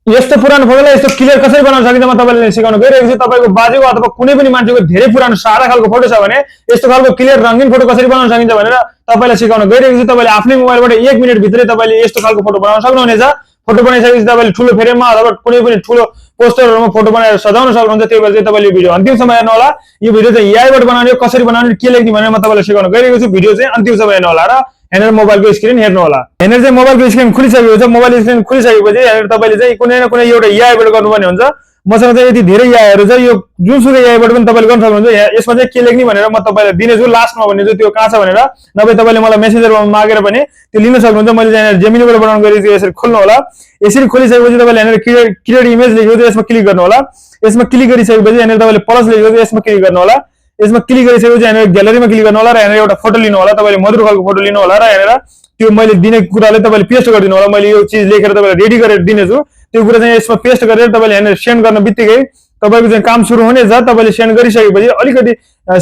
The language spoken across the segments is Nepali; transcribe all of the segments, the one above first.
यस्तो पुरानो फोटोलाई यस्तो क्लियर कसरी बनाउन सकिन्छ म तपाईलाई सिकाउन गइरहेको छु। तपाईको बाजेको अथवा कुनै पनि मान्छेको धेरै पुरानो सादा खालको फोटो छ भने यस्तो खालको क्लियर रंगीन फोटो कसरी बनाउन सकिन्छ भनेर तपाईलाई सिकाउन गइरहेको छु। तपाईले आफ्नै मोबाइलबाट 1 मिनेट भित्रै तपाईले यस्तो खालको फोटो बनाउन सक्नुहुनेछ। फोटो बनाइसकेपछि तपाईले ठूलो फ्रेममा अथवा कुनै पनि ठूलो पोस्टरहरुमा फोटो बनाएर सजाउन सक्नुहुन्छ। त्यही भएर चाहिँ तपाईले यो भिडियो अन्तिमसम्म हेर्नु होला। यो भिडियो चाहिँ एआई बाट बनाउने कसरी बनाउने के लेख्ने भनेर म तपाईलाई सिकाउन गइरहेको छु। भिडियो चाहिँ अन्तिमसम्म हेर्नु होला र हेरेर मोबाइलको स्क्रिन हेर्नु होला। हेरेर चाहिँ मोबाइलको स्क्रिन खुलिसकेको छ। मोबाइल स्क्रिन खुलिसकेपछि हेरेर तपाईले चाहिँ कुनै न कुनै एउटा एआई बाट गर्नुपर्ने हुन्छ। मसँग चाहिँ यति धेरै एआईहरु छ। यो जुनसुकै एआई बाट पनि तपाईले गर्न सक्नुहुन्छ। यसमा चाहिँ के लेख्ने भनेर म तपाईलाई दिनेछु लास्टमा भन्नेछु त्यो कहाँ छ भनेर। नभए तपाईले मलाई मेसेन्जरमा मागेर पनि त्यो लिन सक्नुहुन्छ। मैले चाहिँ जेमिनीबाट बनाउन गइरहेको छु। यसरी खोल्नु होला। यसरी खोलिसकेपछि तपाईले हेरेर क्रिएट इमेज लेखेको छ यसमा क्लिक गर्नु होला। यसमा क्लिक गरिसकेपछि हेरेर तपाईले प्लस लेखेको छ यसमा क्लिक गर्नु होला। यसमा क्लिक गरिसकेपछि हेरेर ग्यालरीमा क्लिक गर्नु होला र हेरेर एउटा फोटो लिनु होला। तपाईले मधुर खालको फोटो लिनु होला र हेरेर त्यो मैले दिने कुराले तपाईले पेस्ट गरिदिनु होला। मैले यो चीज लेखेर तपाईलाई रेडी गरेर दिनेछु। त्यो कुरा चाहिँ यसमा पेस्ट गरेर तपाईले हेरेर सेन्ड गर्न बित्तिकै तपाईको चाहिँ काम सुरु हुनेछ। तपाईले सेन्ड गरिसकेपछि अलिकति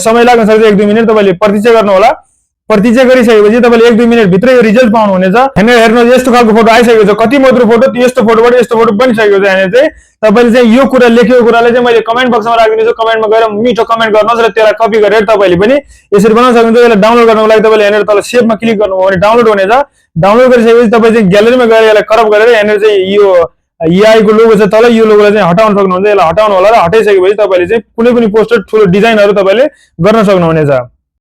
समय लाग्न सक्छ 1-2 मिनेट। तपाईले प्रतीक्षा गर्नु होला। प्रतीक्षा गरिसकेपछि तपाईले 1-2 मिनेट भित्र यो रिजल्ट पाउनु हुनेछ। हेर्नु यस्तो खालको फोटो आइसकेको छ। कति मधुर फोटो यस्तो फोटोबाट यस्तो फोटो बनिसकेको छ। हेर्नु चाहिँ तपाईले चाहिँ यो कुरा लेखेको कुराले चाहिँ मैले कमेन्ट बक्समा राखिदिन्छु। कमेन्टमा गएर मिठो कमेन्ट गर्नुहोस् र त्यसलाई कपी गरेर तपाईले पनि यसरी बनाउन सक्नुहुन्छ। यसलाई डाउनलोड गर्नको लागि तपाईले हेरेर तल सेभमा क्लिक गर्नुभयो भने डाउनलोड हुनेछ। डाउनलोड गरिसकेपछि तपाईले चाहिँ ग्यालरीमा गएर यसलाई क्रप गरेर हेरेर चाहिँ यो एआई को लोगो छ तल यो लोगोलाई चाहिँ हटाउन सक्नुहुन्छ। यसलाई हटाउनु होला र हटाइसकेपछि तपाईले चाहिँ कुनै पनि पोस्टर ठूलो डिजाइनहरु तपाईले गर्न सक्नुहुनेछ।